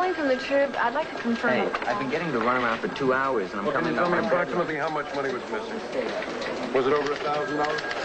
calling from the Trib. I'd like to confirm. Hey, I've been getting the runaround for 2 hours, and I'm coming up. Can you tell me approximately how much money was missing? Was it over $1,000?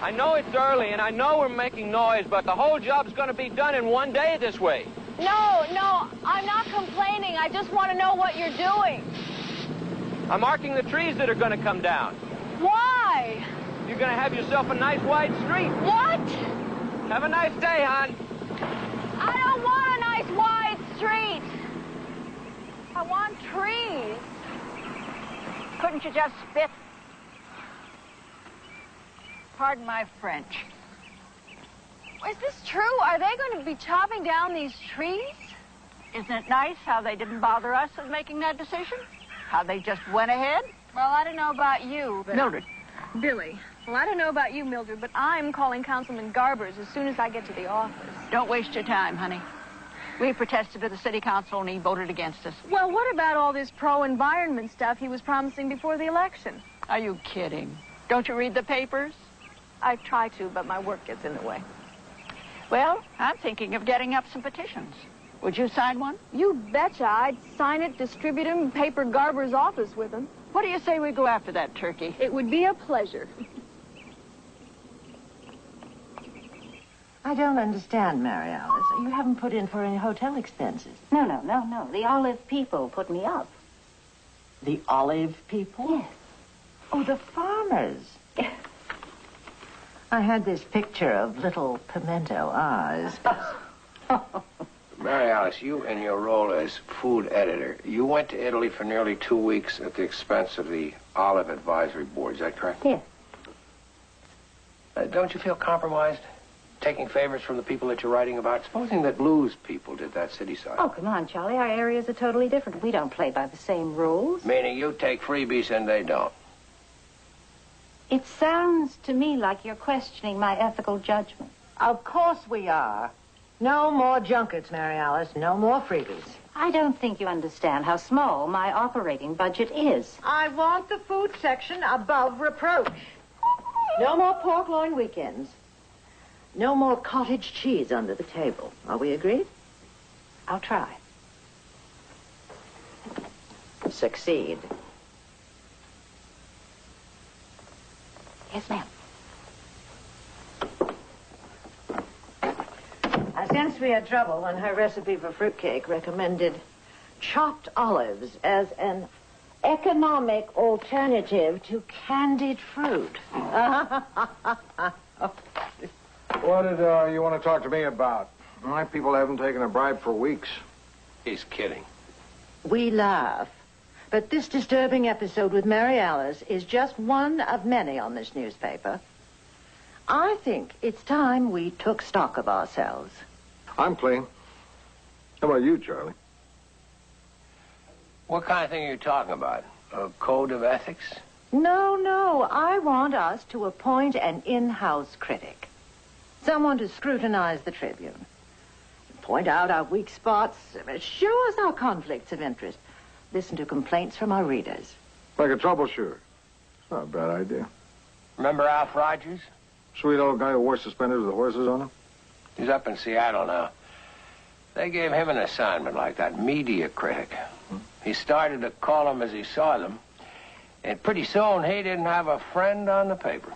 I know it's early, and I know we're making noise, but the whole job's going to be done in one day this way. No, I'm not complaining. I just want to know what you're doing. I'm marking the trees that are going to come down. Why? You're going to have yourself a nice wide street. What? Have a nice day, hon. I don't want a nice wide street. I want trees. Couldn't you just spit? Pardon my French. Is this true? Are they going to be chopping down these trees? Isn't it nice how they didn't bother us with making that decision? How they just went ahead? Well, I don't know about you, but... Mildred. Billy. Well, I don't know about you, Mildred, but I'm calling Councilman Garbers as soon as I get to the office. Don't waste your time, honey. We protested to the city council and he voted against us. Well, what about all this pro-environment stuff he was promising before the election? Are you kidding? Don't you read the papers? I try to, but my work gets in the way. Well, I'm thinking of getting up some petitions. Would you sign one? You betcha. I'd sign it, distribute him, paper Garber's office with him. What do you say we go after that turkey? It would be a pleasure. I don't understand, Mary Alice. You haven't put in for any hotel expenses. No. The Olive people put me up. The Olive people? Yes. Oh, the farmers. I had this picture of little pimento eyes. Mary Alice, you in your role as food editor, you went to Italy for nearly 2 weeks at the expense of the Olive Advisory Board, is that correct? Yes. Don't you feel compromised, taking favors from the people that you're writing about? Supposing that blues people did that city side. Oh, come on, Charlie. Our areas are totally different. We don't play by the same rules. Meaning you take freebies and they don't. It sounds to me like you're questioning my ethical judgment. Of course we are. No more junkets, Mary Alice. No more freebies. I don't think you understand how small my operating budget is. I want the food section above reproach. No more pork loin weekends. No more cottage cheese under the table. Are we agreed? I'll try. Succeed. Yes, ma'am. I sensed we had trouble when her recipe for fruitcake recommended chopped olives as an economic alternative to candied fruit. What did you want to talk to me about? My people haven't taken a bribe for weeks. He's kidding. We laugh. But this disturbing episode with Mary Alice is just one of many on this newspaper. I think it's time we took stock of ourselves. I'm clean. How about you, Charlie? What kind of thing are you talking about? A code of ethics? No. I want us to appoint an in-house critic. Someone to scrutinize the Tribune. Point out our weak spots. Show us our conflicts of interest. Listen to complaints from our readers. Like a troubleshooter. Not a bad idea. Remember Alf Rogers? Sweet old guy who wore suspenders with horses on him? He's up in Seattle now. They gave him an assignment like that, media critic. He started to call them as he saw them, and pretty soon he didn't have a friend on the paper.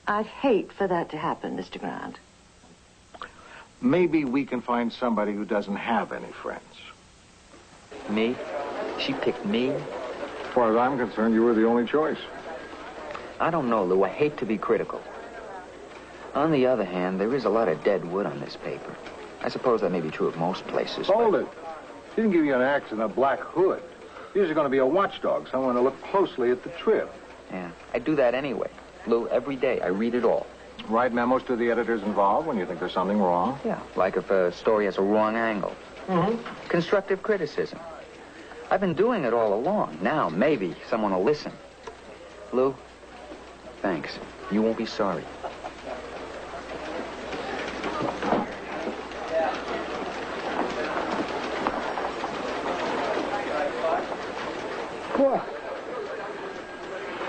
I'd hate for that to happen, Mr. Grant. Maybe we can find somebody who doesn't have any friends. Me? She picked me? As far as I'm concerned, you were the only choice. I don't know, Lou. I hate to be critical. On the other hand, there is a lot of dead wood on this paper. I suppose that may be true of most places. Hold it. She didn't give you an axe and a black hood. You're going to be a watchdog, someone to look closely at the trib. Yeah, I do that anyway. Lou, every day I read it all. Write memos to the editors involved when you think there's something wrong. Yeah, like if a story has a wrong angle. Mm-hmm. Constructive criticism. I've been doing it all along. Now, maybe someone will listen. Lou, thanks. You won't be sorry. What?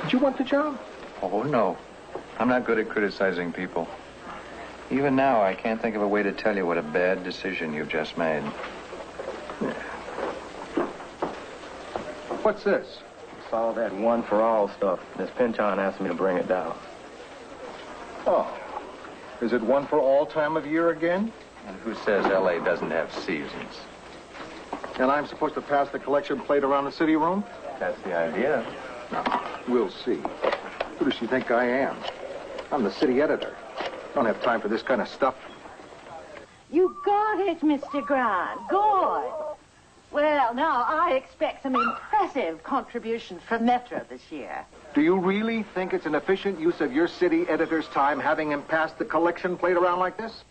Did you want the job? Oh, no. I'm not good at criticizing people. Even now, I can't think of a way to tell you what a bad decision you've just made. What's this? It's all that one-for-all stuff. Miss Pinchon asked me to bring it down. Oh. Is it one for all time of year again? And who says L.A. doesn't have seasons? And I'm supposed to pass the collection plate around the city room? That's the idea. No, we'll see. Who does she think I am? I'm the city editor. Don't have time for this kind of stuff. You got it, Mr. Grant. Good. Well, now, I expect some impressive contributions from Metro this year. Do you really think it's an efficient use of your city editor's time having him pass the collection plate around like this?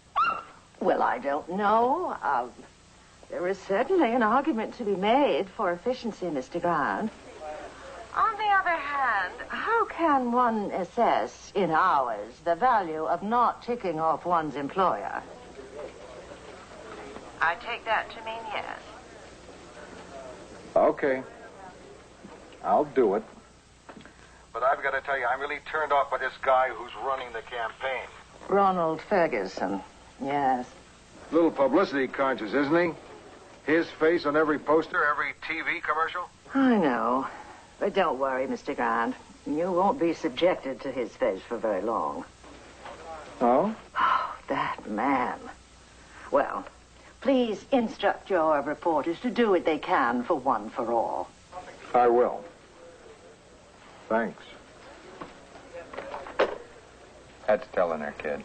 Well, I don't know. There is certainly an argument to be made for efficiency, Mr. Grant. On the other hand, how can one assess in hours the value of not ticking off one's employer? I take that to mean yes. Okay. I'll do it. But I've got to tell you, I'm really turned off by this guy who's running the campaign. Ronald Ferguson, yes. Little publicity conscious, isn't he? His face on every poster, every TV commercial. I know. But don't worry, Mr. Grant. You won't be subjected to his face for very long. Oh? Oh, that man. Well, please instruct your reporters to do what they can for one for all. I will. Thanks. Had to tell on her kid.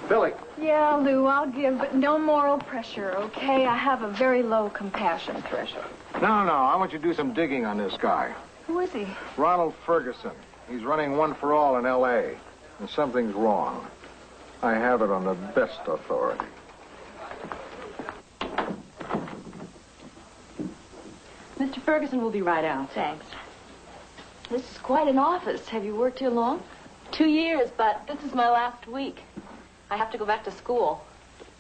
Billy. Yeah, Lou, I'll give, but no moral pressure, okay? I have a very low compassion threshold. No, I want you to do some digging on this guy. Who is he? Ronald Ferguson. He's running one for all in L.A., and something's wrong. I have it on the best authority. Mr. Ferguson will be right out. Thanks. This is quite an office. Have you worked here long? 2 years, but this is my last week. I have to go back to school.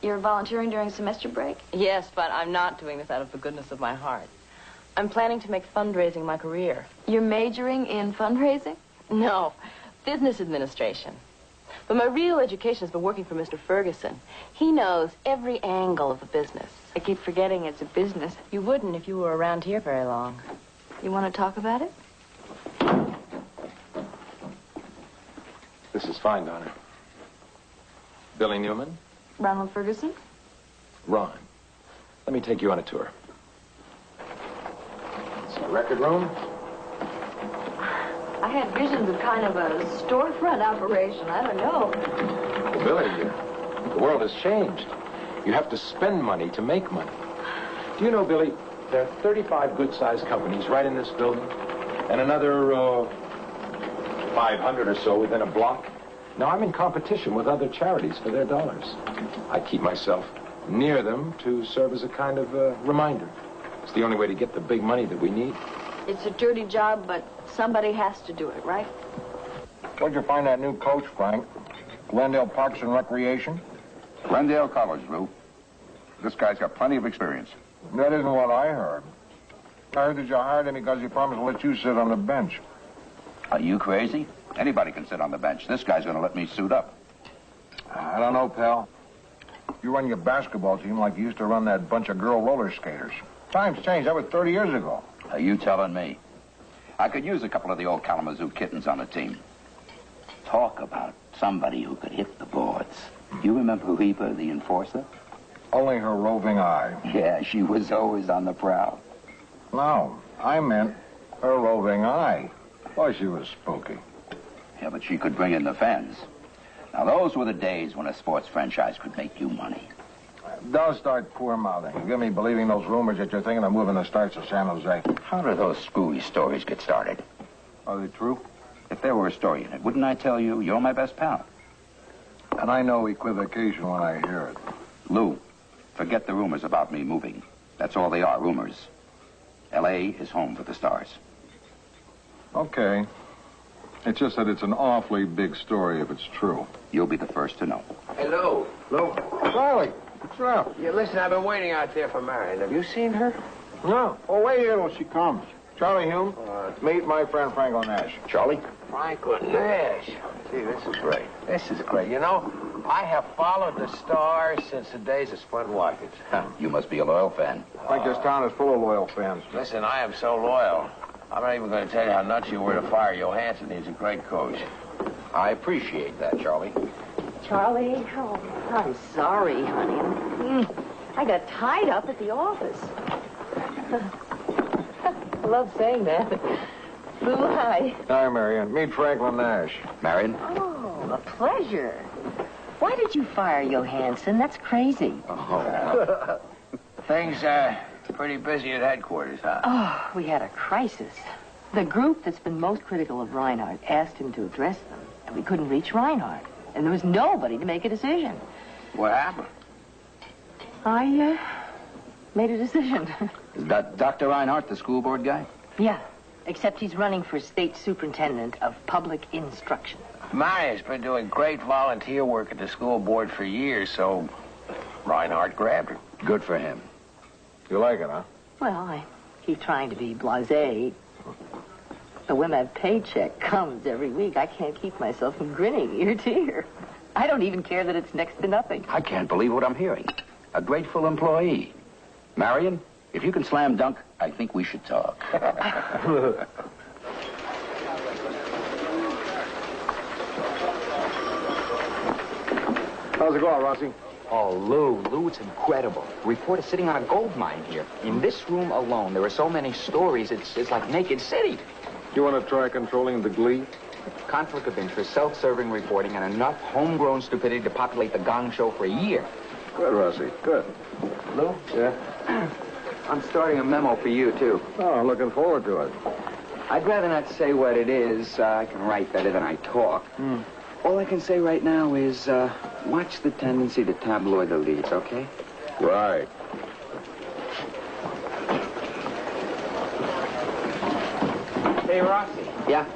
You're volunteering during semester break? Yes, but I'm not doing this out of the goodness of my heart. I'm planning to make fundraising my career. You're majoring in fundraising? No, business administration. But my real education has been working for Mr. Ferguson. He knows every angle of the business. I keep forgetting it's a business. You wouldn't if you were around here very long. You want to talk about it? This is fine, Donna. Billy Newman? Ronald Ferguson? Ron. Let me take you on a tour. It's a record room. I had visions of kind of a storefront operation. I don't know. Well, Billy, the world has changed. You have to spend money to make money. Do you know, Billy, there are 35 good-sized companies right in this building, and another 500 or so within a block. Now, I'm in competition with other charities for their dollars. I keep myself near them to serve as a kind of reminder. It's the only way to get the big money that we need. It's a dirty job, but somebody has to do it, right? Where'd you find that new coach, Frank? Glendale Parks and Recreation? Glendale College, Lou. This guy's got plenty of experience. That isn't what I heard. I heard that you hired him because he promised to let you sit on the bench. Are you crazy? Anybody can sit on the bench. This guy's going to let me suit up. I don't know, pal. You run your basketball team like you used to run that bunch of girl roller skaters. Times changed. That was 30 years ago. Are you telling me? I could use a couple of the old Kalamazoo kittens on the team. Talk about somebody who could hit the boards. You remember Reba, the enforcer? Only her roving eye. Yeah, she was always on the prowl. No, I meant her roving eye. Boy, she was spooky. Yeah, but she could bring in the fans. Now, those were the days when a sports franchise could make you money. Don't start poor-mouthing. You get me believing those rumors that you're thinking of moving the starts to San Jose. How did those screwy stories get started? Are they true? If there were a story in it, wouldn't I tell you you're my best pal? And I know equivocation when I hear it. Lou, forget the rumors about me moving. That's all they are, rumors. L.A. is home for the Stars. Okay. It's just that it's an awfully big story if it's true. You'll be the first to know. Hey, Lou. Lou? Charlie, what's up? Yeah, listen, I've been waiting out there for Marion. Have you seen her? No. Oh, wait here till she comes. Charlie Hume, meet my friend Franklin Nash. Charlie? Franklin Nash. Gee, this is great. This is great. You know, I have followed the Stars since the days of Spud Watkins. You must be a loyal fan. I think this town is full of loyal fans. Listen, I am so loyal. I'm not even going to tell you how nuts you were to fire Johansson. He's a great coach. I appreciate that, Charlie. Charlie, oh, I'm sorry, honey. I got tied up at the office. I love saying that. Lou, hi. Hi, Marion. Meet Franklin Nash. Marion? Oh, a pleasure. Why did you fire Johansson? That's crazy. Oh. Things, pretty busy at headquarters, huh? Oh, we had a crisis. The group that's been most critical of Reinhardt asked him to address them, and we couldn't reach Reinhardt. And there was nobody to make a decision. What happened? I, made a decision. Is that Dr. Reinhardt, the school board guy? Yeah, except he's running for state superintendent of public instruction. Marion's been doing great volunteer work at the school board for years, so Reinhardt grabbed her. Good for him. You like it, huh? Well, I keep trying to be blasé. But when that paycheck comes every week, I can't keep myself from grinning ear to ear. I don't even care that it's next to nothing. I can't believe what I'm hearing. A grateful employee. Marion, if you can slam dunk, I think we should talk. How's it going, Rossi? Oh, Lou, it's incredible. A reporter sitting on a gold mine here. In this room alone, there are so many stories, it's like Naked City. You want to try controlling the Glee? Conflict of interest, self-serving reporting, and enough homegrown stupidity to populate the Gong Show for a year. Good, Rossi. Good. Lou? Yeah? I'm starting a memo for you, too. Oh, I'm looking forward to it. I'd rather not say what it is. I can write better than I talk. All I can say right now is, watch the tendency to tabloid the leads, okay? Right. Hey, Rossi. Yeah?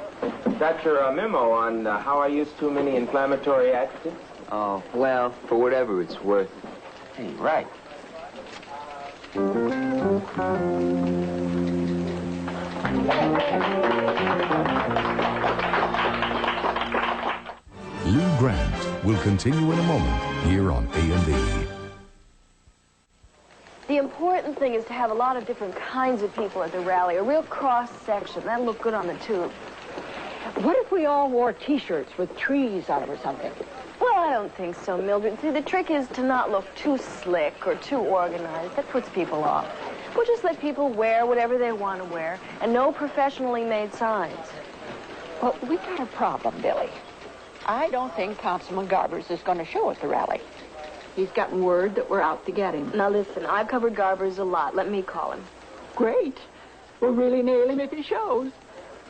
Got your memo on how I use too many inflammatory adjectives? Oh, well, for whatever it's worth. Hey, right. Lou Grant will continue in a moment here on A&E. The important thing is to have a lot of different kinds of people at the rally, a real cross-section. That'll look good on the tube. What if we all wore T-shirts with trees on them or something? Well, I don't think so, Mildred. See, the trick is to not look too slick or too organized. That puts people off. We'll just let people wear whatever they want to wear, and no professionally made signs. Well, we got a problem, Billy. I don't think Councilman Garbers is going to show at the rally. He's gotten word that we're out to get him. Now, listen, I've covered Garbers a lot. Let me call him. Great. We'll really nail him if he shows.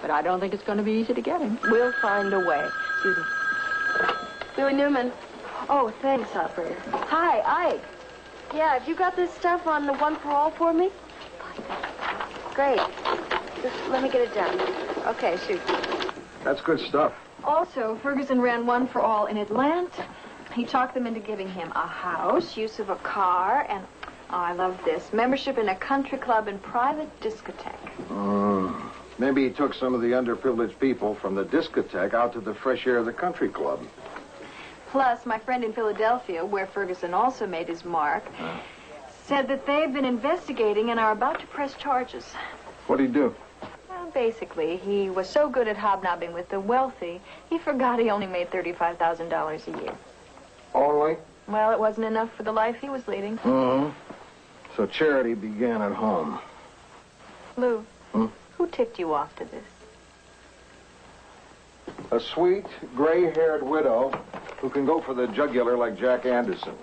But I don't think it's going to be easy to get him. We'll find a way. Excuse me. Billy Newman. Oh, thanks, operator. Hi, Ike. Yeah, have you got this stuff on the One for All for me? Great. Just let me get it down. Okay, shoot. That's good stuff. Also, Ferguson ran One for All in Atlanta. He talked them into giving him a house, use of a car, and, oh, I love this, membership in a country club and private discotheque. Maybe he took some of the underprivileged people from the discotheque out to the fresh air of the country club. Plus, my friend in Philadelphia, where Ferguson also made his mark, said that they've been investigating and are about to press charges. What'd he do? Well, basically, he was so good at hobnobbing with the wealthy, he forgot he only made $35,000 a year. Only? Well, it wasn't enough for the life he was leading. Mm-hmm. So charity began at home. Lou, who tipped you off to this? A sweet, gray-haired widow who can go for the jugular like Jack Anderson.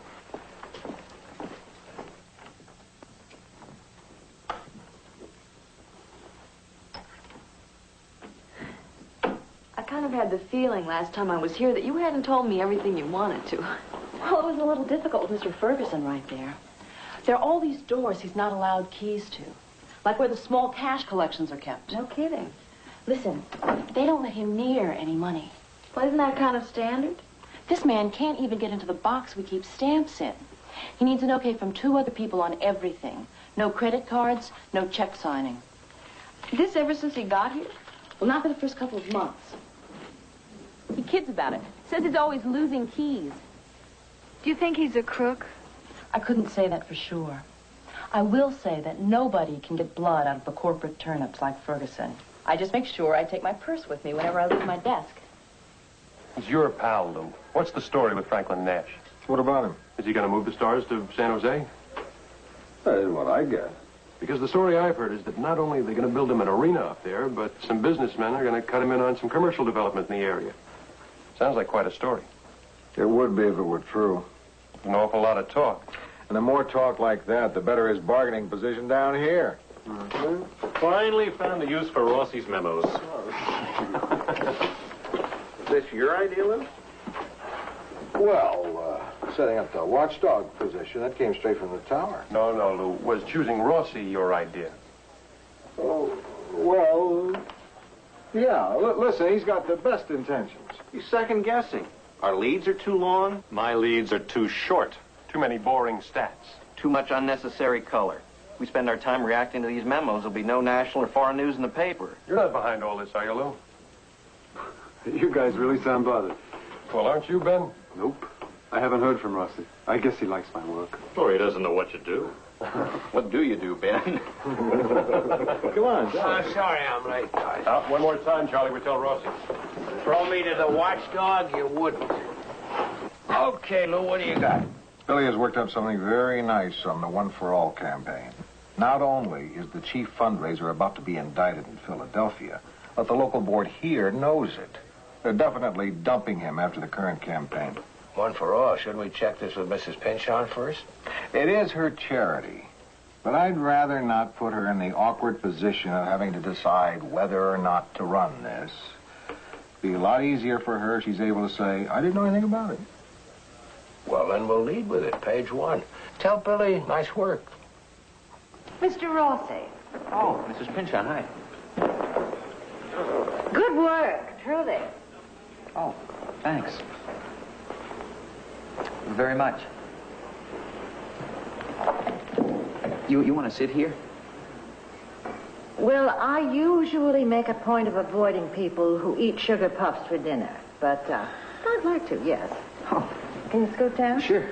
I kind of had the feeling last time I was here that you hadn't told me everything you wanted to. Well, it was a little difficult with Mr. Ferguson right there. There are all these doors he's not allowed keys to, like where the small cash collections are kept. No kidding. Listen, they don't let him near any money. Well, isn't that kind of standard? This man can't even get into the box we keep stamps in. He needs an okay from 2 other people on everything. No credit cards, no check signing. This ever since he got here? Well, not for the first couple of months. He kids about it. Says he's always losing keys. Do you think he's a crook? I couldn't say that for sure. I will say that nobody can get blood out of the corporate turnips like Ferguson. I just make sure I take my purse with me whenever I leave my desk. He's your pal, Lou. What's the story with Franklin Nash? What about him? Is he going to move the stars to San Jose? That is what I get. Because the story I've heard is that not only are they going to build him an arena up there, but some businessmen are going to cut him in on some commercial development in the area. Sounds like quite a story. It would be if it were true. An awful lot of talk. And the more talk like that, the better his bargaining position down here. Finally found a use for Rossi's memos. Is this your idea, Lou? Well, setting up the watchdog position, that came straight from the tower. No, Lou. Was choosing Rossi your idea? Oh, well, yeah. Listen, he's got the best intentions. He's second-guessing. Our leads are too long. My leads are too short. Too many boring stats. Too much unnecessary color. If we spend our time reacting to these memos, there'll be no national or foreign news in the paper. You're not behind all this, are you, Lou? You guys really sound bothered. Well, aren't you, Ben? Nope. I haven't heard from Rossi. I guess he likes my work. Or he doesn't know what you do. What do you do, Ben? Come on, John. Sorry, I'm late, guys. One more time, Charlie. We tell Rossi. Throw me to the watchdog, you wouldn't. Okay, Lou, what do you got? Billy has worked up something very nice on the One for All campaign. Not only is the chief fundraiser about to be indicted in Philadelphia, but the local board here knows it. They're definitely dumping him after the current campaign. One for All. Shouldn't we check this with Mrs. Pinchon first? It is her charity, but I'd rather not put her in the awkward position of having to decide whether or not to run this. Be a lot easier for her if she's able to say, I didn't know anything about it. Well, then we'll lead with it. Page 1. Tell Billy, nice work. Mr. Rossi. Oh, Mrs. Pinchon, hi. Good work, truly. Oh, thanks. Very much. You want to sit here? Well, I usually make a point of avoiding people who eat sugar puffs for dinner. But I'd like to, yes. Oh. Can you scoot down? Sure.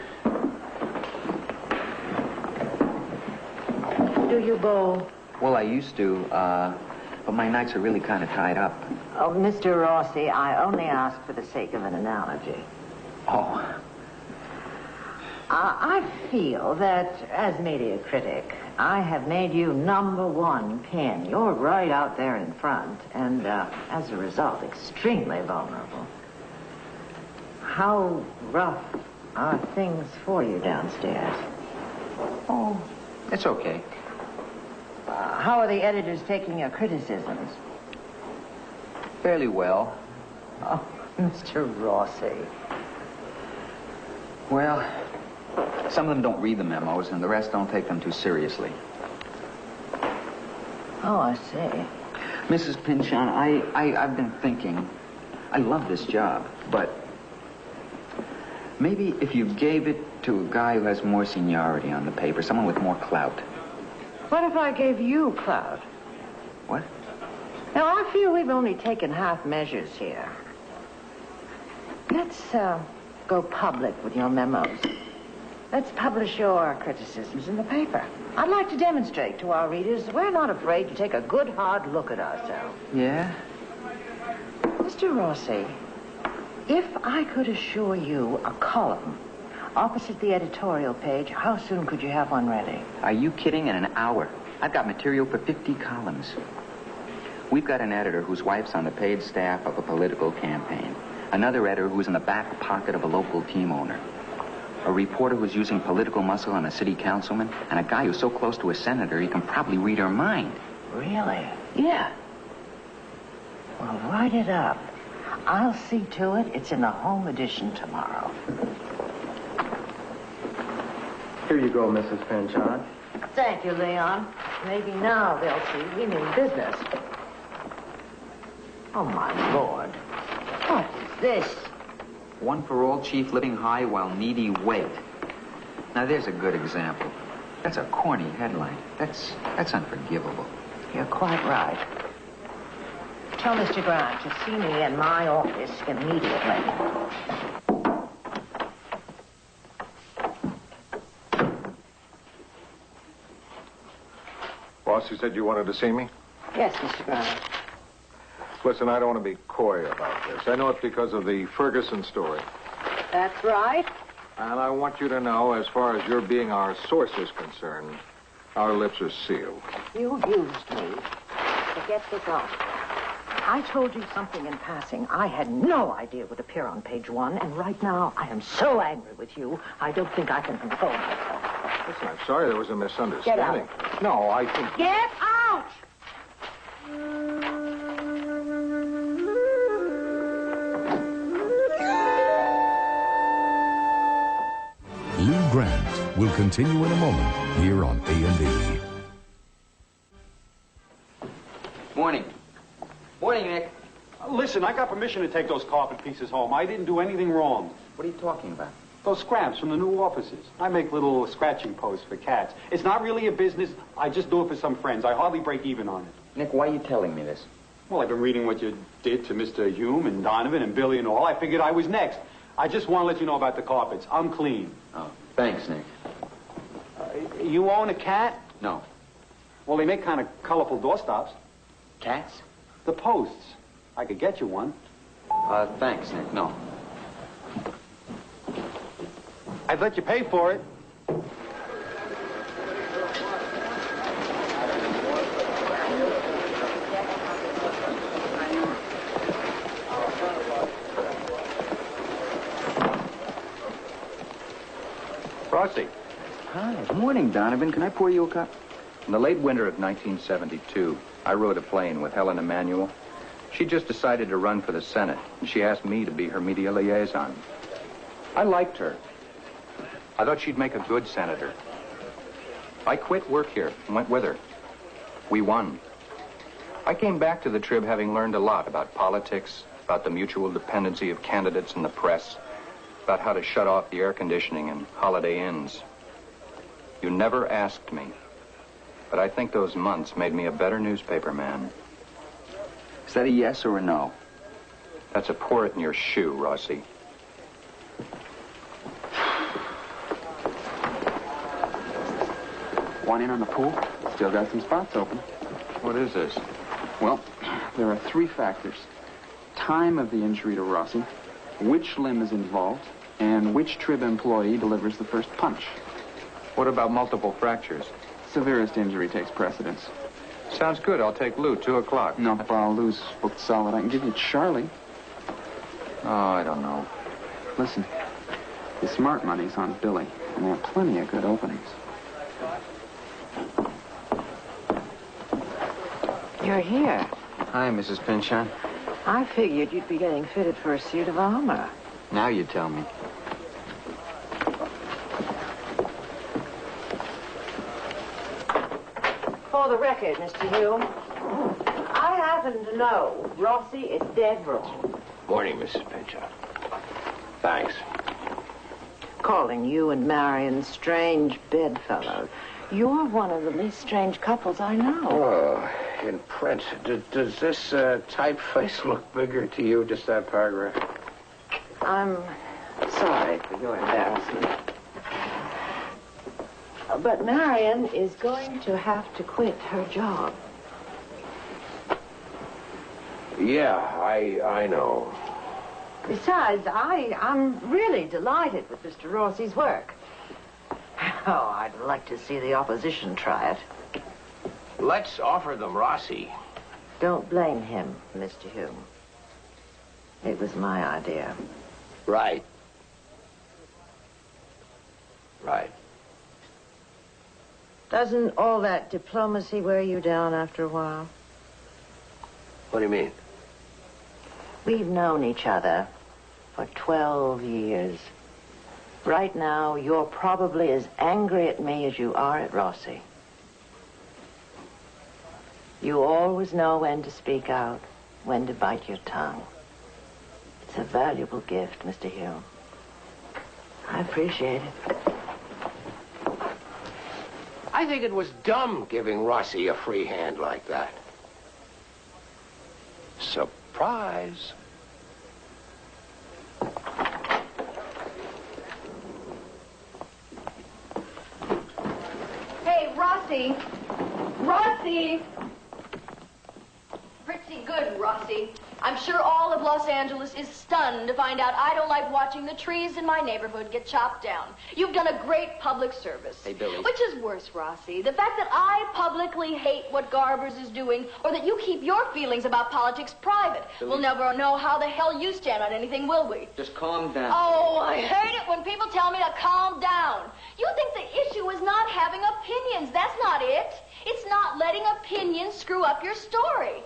Do you bowl? Well, I used to, but my nights are really kind of tied up. Oh, Mr. Rossi, I only ask for the sake of an analogy. Oh. I feel that, as media critic, I have made you #1 pin. You're right out there in front, and as a result, extremely vulnerable. How rough are things for you downstairs? Oh, it's okay. How are the editors taking your criticisms? Fairly well. Oh, Mr. Rossi. Well, some of them don't read the memos, and the rest don't take them too seriously. Oh, I see. Mrs. Pinchon, I've been thinking, I love this job, but maybe if you gave it to a guy who has more seniority on the paper, someone with more clout. What if I gave you clout? What? Now, I feel we've only taken half measures here. Let's go public with your memos. Let's publish your criticisms in the paper. I'd like to demonstrate to our readers we're not afraid to take a good, hard look at ourselves. Yeah? Mr. Rossi, if I could assure you a column opposite the editorial page, how soon could you have one ready? Are you kidding? In an hour. I've got material for 50 columns. We've got an editor whose wife's on the paid staff of a political campaign. Another editor who's in the back pocket of a local team owner. A reporter who's using political muscle on a city councilman. And a guy who's so close to a senator he can probably read her mind. Really? Yeah. Well, write it up. I'll see to it it's in the home edition tomorrow. Here you go, Mrs. Panchard. Thank you, Leon. Maybe now they'll see we mean business. Oh, my Lord. What is this? One for all, chief living high while needy wait. Now, there's a good example. That's a corny headline. That's unforgivable. You're quite right. Tell Mr. Grant to see me in my office immediately. Boss, you said you wanted to see me? Yes, Mr. Grant. Listen, I don't want to be coy about this. I know it's because of the Ferguson story. That's right. And I want you to know, as far as your being our source is concerned, our lips are sealed. You used me. But get this on. I told you something in passing I had no idea would appear on page 1, and right now I am so angry with you, I don't think I can control myself. Listen, I'm sorry there was a misunderstanding. Get out. No, I think... Get out! Lee Grant will continue in a moment here on A&E. Morning. Morning, Nick. Listen, I got permission to take those carpet pieces home. I didn't do anything wrong. What are you talking about? Those scraps from the new offices. I make little scratching posts for cats. It's not really a business. I just do it for some friends. I hardly break even on it. Nick, why are you telling me this? Well, I've been reading what you did to Mr. Hume and Donovan and Billy and all. I figured I was next. I just want to let you know about the carpets. I'm clean. Oh, thanks, Nick. You own a cat? No. Well, they make kind of colorful doorstops. Cats? The posts. I could get you one. Thanks, Nick. No. I'd let you pay for it. Rossi. Hi. Good morning, Donovan. Can I pour you a cup? In the late winter of 1972, I rode a plane with Helen Emanuel. She just decided to run for the Senate, and she asked me to be her media liaison. I liked her. I thought she'd make a good senator. I quit work here and went with her. We won. I came back to the Trib having learned a lot about politics, about the mutual dependency of candidates and the press, about how to shut off the air conditioning in Holiday Inns. You never asked me, but I think those months made me a better newspaper man. Is that a yes or a no? That's a pour it in your shoe, Rossi. Want in on the pool? Still got some spots open. What is this? Well, there are 3 factors. Time of the injury to Rossi, which limb is involved, and which Trib employee delivers the first punch. What about multiple fractures? Severest injury takes precedence. Sounds good. I'll take Lou, 2 o'clock. No, Lou's booked solid. I can give you Charlie. Oh, I don't know. Listen, the smart money's on Billy, and there are plenty of good openings. You're here. Hi, Mrs. Pinchon. I figured you'd be getting fitted for a suit of armor. Now you tell me. For the record, Mr. Hume, I happen to know Rossi is dead wrong. Morning, Mrs. Pinchot. Thanks. Calling you and Marion strange bedfellows. You're one of the least strange couples I know. Oh, in print. Does this typeface look bigger to you, just that paragraph? I'm sorry for your embarrassment. But Marion is going to have to quit her job. Yeah, I know. Besides, I'm really delighted with Mr. Rossi's work. Oh, I'd like to see the opposition try it. Let's offer them Rossi. Don't blame him, Mr. Hume. It was my idea. Right. Right. Doesn't all that diplomacy wear you down after a while? What do you mean? We've known each other for 12 years. Right now, you're probably as angry at me as you are at Rossi. You always know when to speak out, when to bite your tongue. It's a valuable gift, Mr. Hume. I appreciate it. I think it was dumb giving Rossi a free hand like that. Surprise. Hey, Rossi. Rossi! Pretty good, Rossi. I'm sure all of Los Angeles is stunned to find out I don't like watching the trees in my neighborhood get chopped down. You've done a great public service. Hey, Billy. Which is worse, Rossi? The fact that I publicly hate what Garbers is doing, or that you keep your feelings about politics private. Billy. We'll never know how the hell you stand on anything, will we? Just calm down. Oh, I hate it when people tell me to calm down. You think the issue is not having opinions. That's not it. It's not letting opinions screw up your story.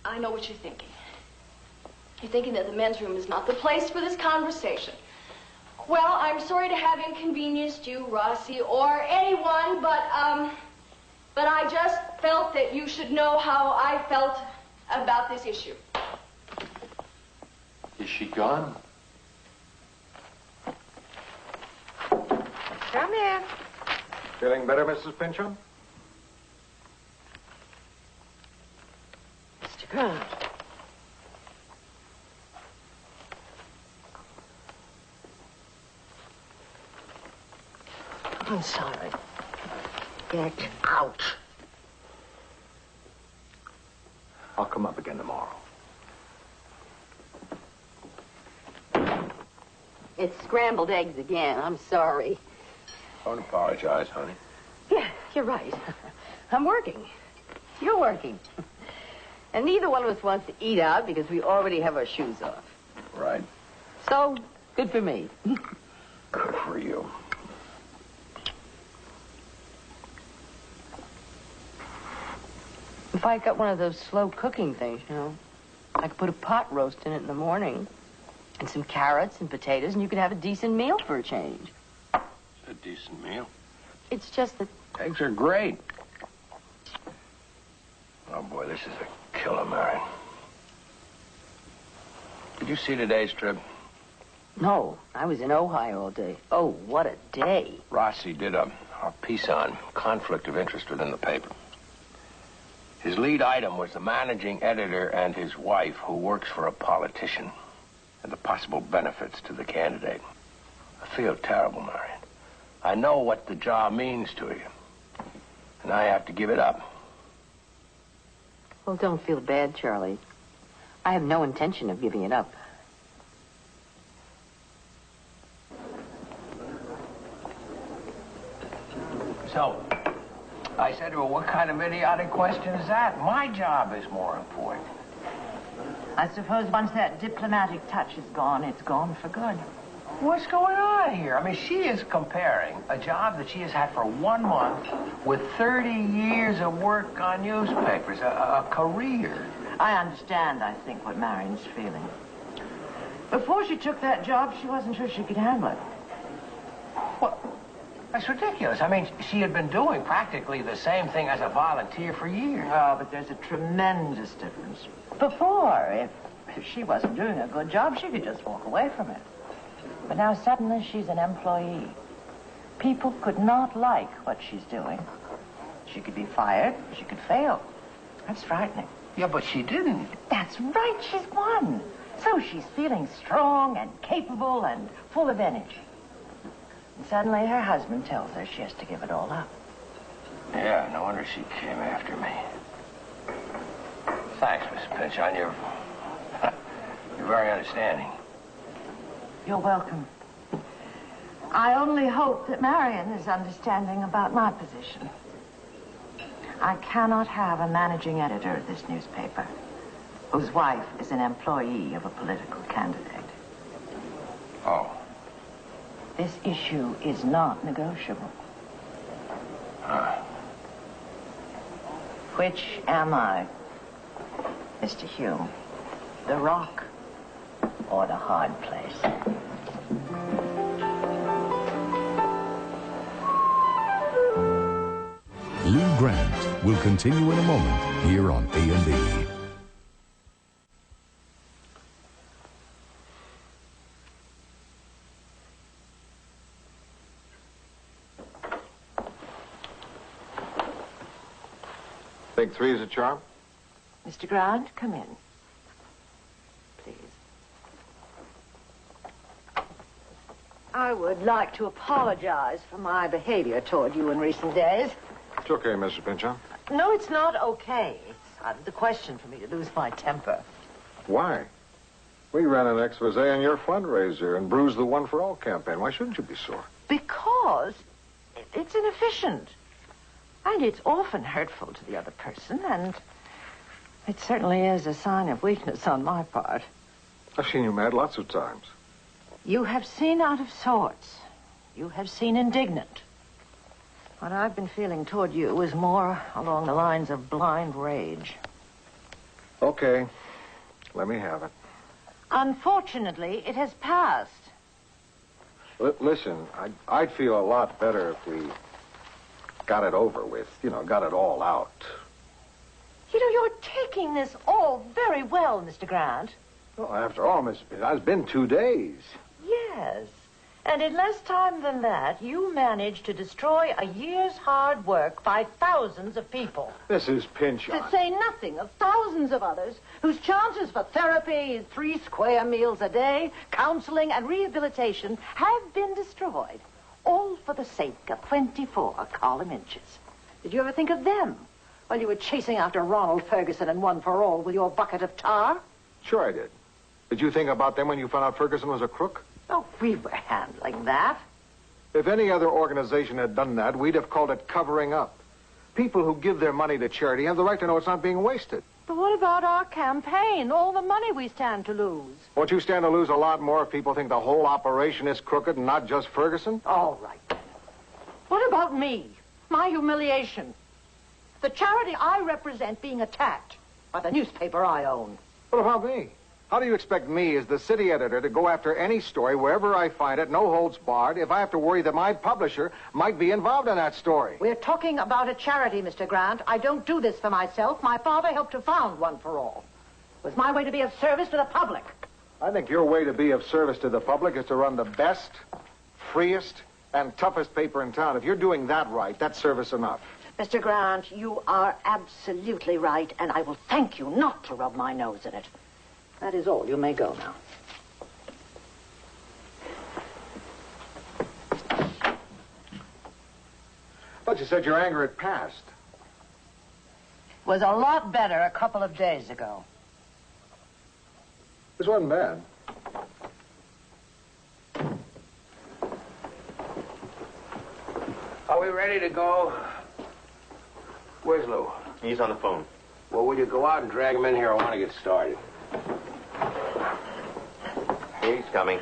I know what you're thinking. You're thinking that the men's room is not the place for this conversation. Well, I'm sorry to have inconvenienced you, Rossi, or anyone, but I just felt that you should know how I felt about this issue. Is she gone? Come in. Feeling better, Mrs. Pinchon? Mr. Grant. I'm sorry. Get out. I'll come up again tomorrow. It's scrambled eggs again. I'm sorry. Don't apologize, honey. Yeah, you're right. I'm working. You're working. And neither one of us wants to eat out because we already have our shoes off. Right. So, good for me. Good for you. If I got one of those slow cooking things, you know, I could put a pot roast in it in the morning and some carrots and potatoes, and you could have a decent meal for a change. It's a decent meal. It's just that... Eggs are great. Oh, boy, this is a killer, Marion. Did you see today's trip? No, I was in Ojai all day. Oh, what a day. Rossi did a piece on conflict of interest within the paper. His lead item was the managing editor and his wife, who works for a politician, and the possible benefits to the candidate. I feel terrible, Marion. I know what the job means to you, and I have to give it up. Well, don't feel bad, Charlie. I have no intention of giving it up. So, I said to her, what kind of idiotic question is that? My job is more important. I suppose once that diplomatic touch is gone, it's gone for good. What's going on here? I mean, she is comparing a job that she has had for 1 month with 30 years of work on newspapers, a career. I understand, I think, what Marion's feeling. Before she took that job, she wasn't sure she could handle it. Well, that's ridiculous. I mean, she had been doing practically the same thing as a volunteer for years. Oh, but there's a tremendous difference. Before, if she wasn't doing a good job, she could just walk away from it. But now suddenly she's an employee. People could not like what she's doing. She could be fired. She could fail. That's frightening. Yeah, but she didn't. That's right. She's won. So she's feeling strong and capable and full of energy. And suddenly her husband tells her she has to give it all up. Yeah, no wonder she came after me. Thanks, Miss Pinchon. You're very understanding. You're welcome. I only hope that Marion is understanding about my position. I cannot have a managing editor of this newspaper whose wife is an employee of a political candidate. Oh. This issue is not negotiable. Which am I, Mr. Hume? The rock or the hard place? Lou Grant will continue in a moment here on A&E. Think 3 is a charm? Mr. Grant, come in. Please. I would like to apologize for my behavior toward you in recent days. It's okay, Mrs. Pinchon. No, it's not okay. It's out of the question for me to lose my temper. Why? We ran an expose on your fundraiser and bruised the One for All campaign. Why shouldn't you be sore? Because it's inefficient. And it's often hurtful to the other person, and it certainly is a sign of weakness on my part. I've seen you mad lots of times. You have seen out of sorts. You have seen indignant. What I've been feeling toward you is more along the lines of blind rage. Okay. Let me have it. Unfortunately, it has passed. Listen, I'd feel a lot better if we got it over with. Got it all out. You know, you're taking this all very well, Mr. Grant. Well, after all, Miss, it's been 2 days. Yes. And in less time than that, you managed to destroy a year's hard work by thousands of people. Mrs. Pinchon. To say nothing of thousands of others whose chances for therapy, 3 square meals a day, counseling, and rehabilitation have been destroyed. All for the sake of 24 column inches. Did you ever think of them while you were chasing after Ronald Ferguson and One for All with your bucket of tar? Sure I did. Did you think about them when you found out Ferguson was a crook? Oh, we were handling that. If any other organization had done that, we'd have called it covering up. People who give their money to charity have the right to know it's not being wasted. But what about our campaign? All the money we stand to lose. Won't you stand to lose a lot more if people think the whole operation is crooked and not just Ferguson? All right, then. What about me? My humiliation? The charity I represent being attacked by the newspaper I own. What about me? How do you expect me, as the city editor, to go after any story wherever I find it, no holds barred, if I have to worry that my publisher might be involved in that story? We're talking about a charity, Mr. Grant. I don't do this for myself. My father helped to found One for All. It was my way to be of service to the public. I think your way to be of service to the public is to run the best, freest, and toughest paper in town. If you're doing that right, that's service enough. Mr. Grant, you are absolutely right, and I will thank you not to rub my nose in it. That is all. You may go now. But you said your anger had passed. Was a lot better a couple of days ago. This wasn't bad. Are we ready to go? Where's Lou? He's on the phone. Well, will you go out and drag him in here? I want to get started. He's coming.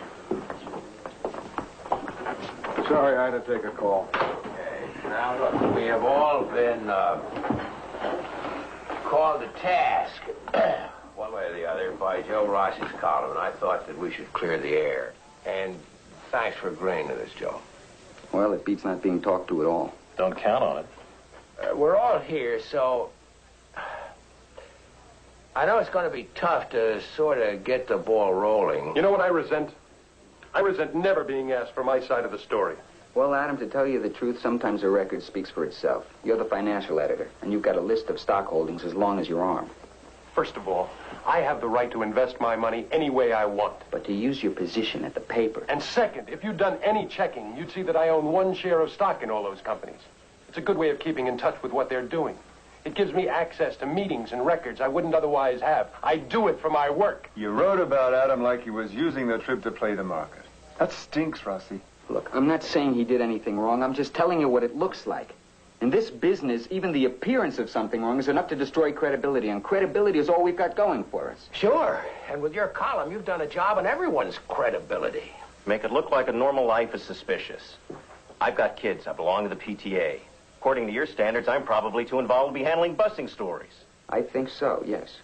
Sorry, I had to take a call. Okay. Now, look, we have all been called to task, one way or the other, by Joe Rossi's column, and I thought that we should clear the air. And thanks for agreeing to this, Joe. Well, it beats not being talked to at all. Don't count on it. We're all here, so I know it's going to be tough to sort of get the ball rolling. You know what I resent? I resent never being asked for my side of the story. Well, Adam, to tell you the truth, sometimes a record speaks for itself. You're the financial editor, and you've got a list of stock holdings as long as your arm. First of all, I have the right to invest my money any way I want. But to use your position at the paper. And second, if you'd done any checking, you'd see that I own 1 share of stock in all those companies. It's a good way of keeping in touch with what they're doing. It gives me access to meetings and records I wouldn't otherwise have. I do it for my work. You wrote about Adam like he was using the trip to play the market. That stinks, Rossi. Look, I'm not saying he did anything wrong. I'm just telling you what it looks like. In this business, even the appearance of something wrong is enough to destroy credibility, and credibility is all we've got going for us. Sure. And with your column, you've done a job on everyone's credibility. Make it look like a normal life is suspicious. I've got kids. I belong to the PTA. According to your standards, I'm probably too involved to be handling busing stories. I think so, yes.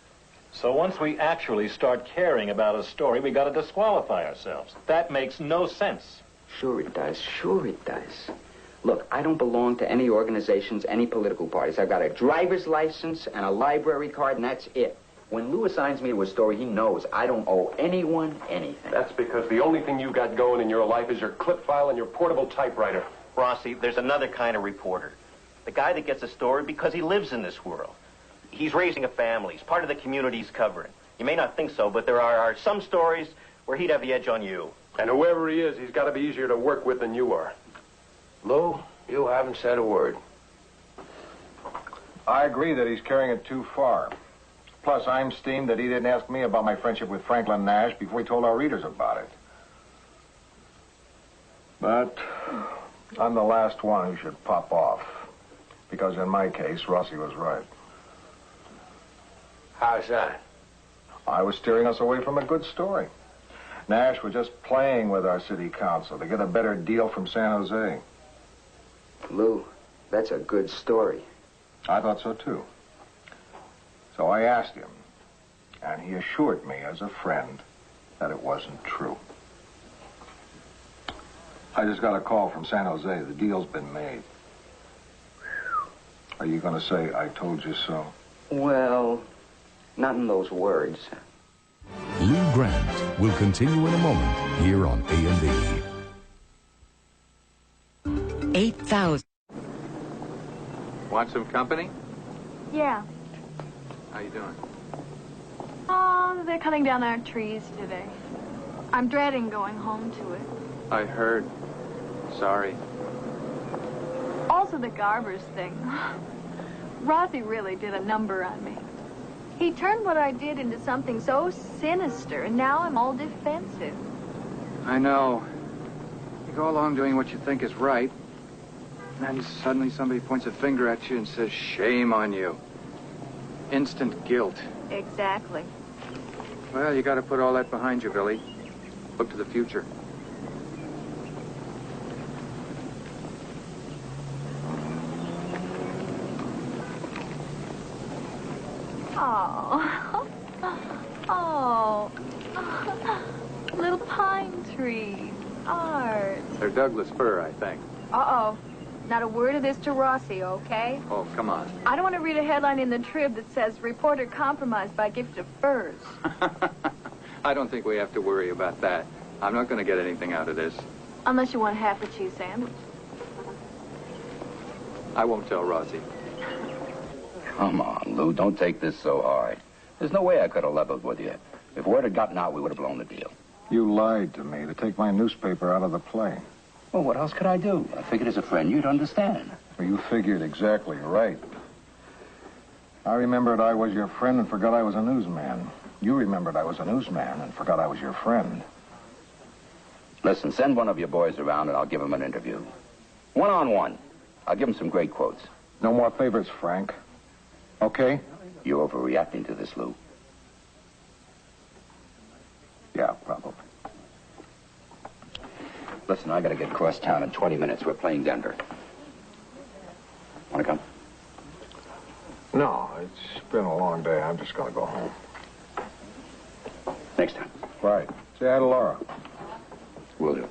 So once we actually start caring about a story, we got to disqualify ourselves. That makes no sense. Sure it does. Sure it does. Look, I don't belong to any organizations, any political parties. I've got a driver's license and a library card, and that's it. When Lou assigns me to a story, he knows I don't owe anyone anything. That's because the only thing you got going in your life is your clip file and your portable typewriter. Rossi, there's another kind of reporter. The guy that gets a story because he lives in this world. He's raising a family. He's part of the community he's covering. You may not think so, but there are some stories where he'd have the edge on you. And whoever he is, he's got to be easier to work with than you are. Lou, you haven't said a word. I agree that he's carrying it too far. Plus, I'm steamed that he didn't ask me about my friendship with Franklin Nash before he told our readers about it. But I'm the last one who should pop off. Because in my case, Rossi was right. How's that? I was steering us away from a good story. Nash was just playing with our city council to get a better deal from San Jose. Lou, that's a good story. I thought so, too. So I asked him, and he assured me as a friend that it wasn't true. I just got a call from San Jose. The deal's been made. Are you going to say, I told you so? Well, not in those words. Lou Grant will continue in a moment here on A&E. 8,000. Want some company? Yeah. How you doing? Oh, they're cutting down our trees today. I'm dreading going home to it. I heard. Sorry. Also the Garbers thing. Rossi really did a number on me. He turned what I did into something so sinister, and now I'm all defensive. I know. You go along doing what you think is right, and then suddenly somebody points a finger at you and says, shame on you. Instant guilt. Exactly. Well, you got to put all that behind you, Billy. Look to the future. Oh. Oh. Little pine trees. Art. They're Douglas fir, I think. Uh-oh. Not a word of this to Rossi, okay? Oh, come on. I don't want to read a headline in the Trib that says, reporter compromised by gift of furs. I don't think we have to worry about that. I'm not going to get anything out of this. Unless you want half a cheese sandwich. I won't tell Rossi. Come on, Lou, don't take this so hard. There's no way I could have leveled with you. If word had gotten out, we would have blown the deal. You lied to me to take my newspaper out of the play. Well, what else could I do? I figured as a friend you'd understand. Well, you figured exactly right. I remembered I was your friend and forgot I was a newsman. You remembered I was a newsman and forgot I was your friend. Listen, send one of your boys around and I'll give him an interview. One-on-one. I'll give him some great quotes. No more favors, Frank. Okay? You're overreacting to this, Lou. Yeah, probably. Listen, I gotta get across town in 20 minutes. We're playing Denver. Wanna come? No, it's been a long day. I'm just gonna go home. Next time. Right. Say hi to Laura. Will do.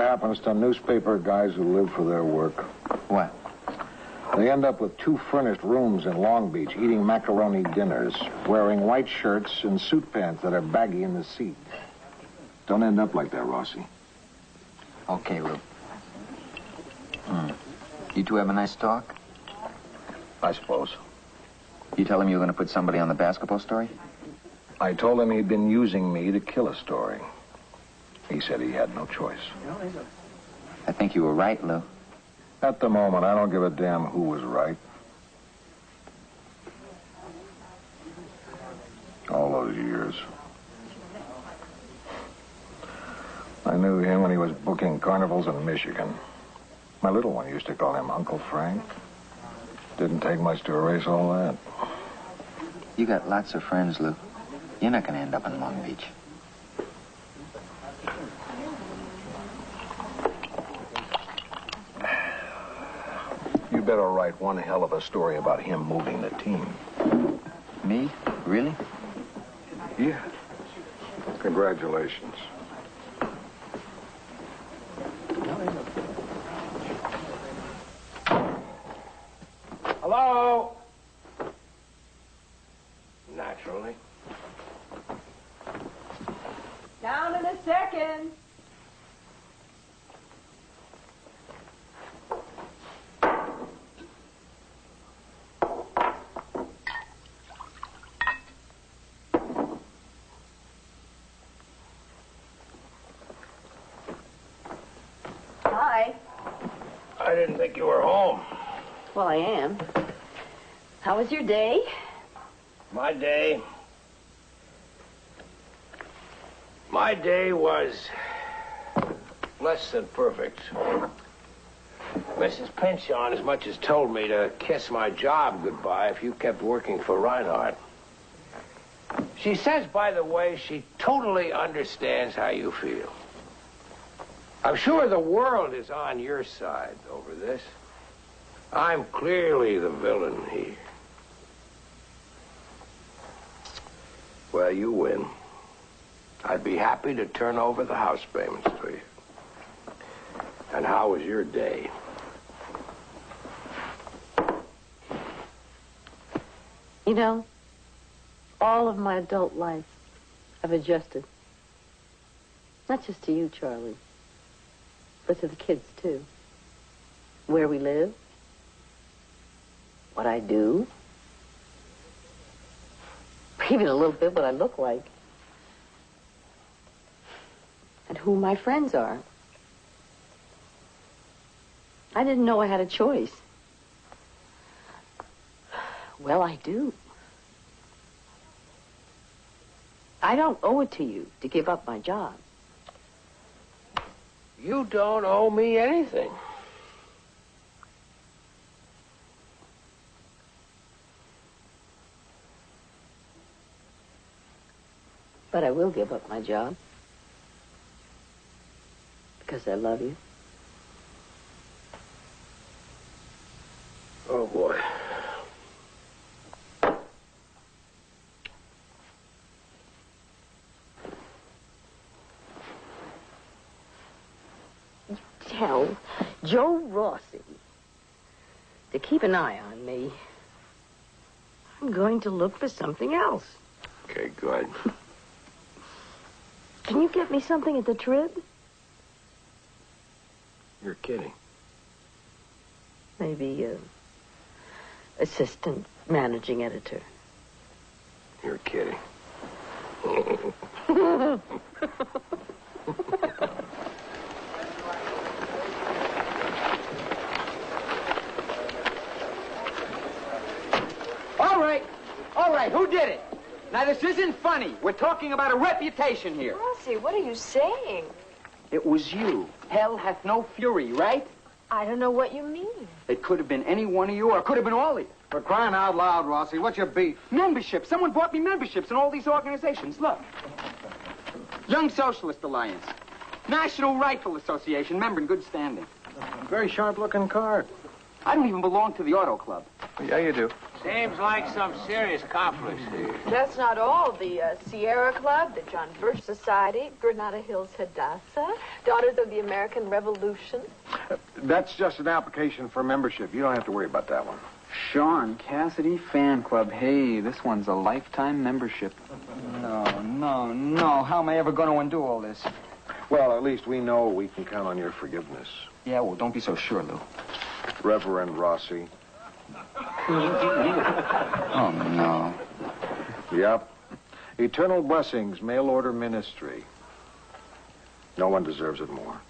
happens to newspaper guys who live for their work. What? They end up with 2 furnished rooms in Long Beach, eating macaroni dinners, wearing white shirts and suit pants that are baggy in the seat. Don't end up like that, Rossi. Okay, Lou. You two have a nice talk? I suppose. You tell him you're going to put somebody on the basketball story? I told him he'd been using me to kill a story. He said he had no choice. I think you were right, Lou. At the moment, I don't give a damn who was right. All those years. I knew him when he was booking carnivals in Michigan. My little one used to call him Uncle Frank. Didn't take much to erase all that. You got lots of friends, Lou. You're not going to end up in Long Beach. You better write one hell of a story about him moving the team. Me? Really? Yeah. Congratulations. Hello? Naturally. Down in a second. Hi. I didn't think you were home. Well, I am. How was your day? My day was less than perfect. Mrs. Pinchon as much as told me to kiss my job goodbye if you kept working for Reinhardt. She says, by the way, she totally understands how you feel. I'm sure the world is on your side over this. I'm clearly the villain here. Well, you win. I'd be happy to turn over the house payments to you. And how was your day? You know, all of my adult life, I've adjusted. Not just to you, Charlie, but to the kids, too. Where we live, what I do, even a little bit what I look like, and who my friends are. I didn't know I had a choice. Well, I do. I don't owe it to you to give up my job. You don't owe me anything. But I will give up my job. Because I love you. Oh, boy. Tell Joe Rossi to keep an eye on me. I'm going to look for something else. Okay, good. Can you get me something at the Trib? You're kidding. Maybe assistant managing editor. You're kidding. All right, who did it? Now, this isn't funny. We're talking about a reputation here. Rossi, what are you saying? It was you. Hell hath no fury, right? I don't know what you mean. It could have been any one of you, or it could have been all of you. For crying out loud, Rossi, what's your beef? Membership. Someone bought me memberships in all these organizations. Look. Young Socialist Alliance. National Rifle Association. Member in good standing. Very sharp-looking card. I don't even belong to the Auto Club. Yeah, you do. Seems like some serious conflicts here. That's not all. The Sierra Club, the John Birch Society, Granada Hills Hadassah, Daughters of the American Revolution. That's just an application for membership. You don't have to worry about that one. Sean Cassidy Fan Club. Hey, this one's a lifetime membership. No. How am I ever going to undo all this? Well, at least we know we can count on your forgiveness. Yeah, well, don't be so sure, Lou. Reverend Rossi. Oh, no. Yep. Eternal Blessings, Mail Order Ministry. No one deserves it more.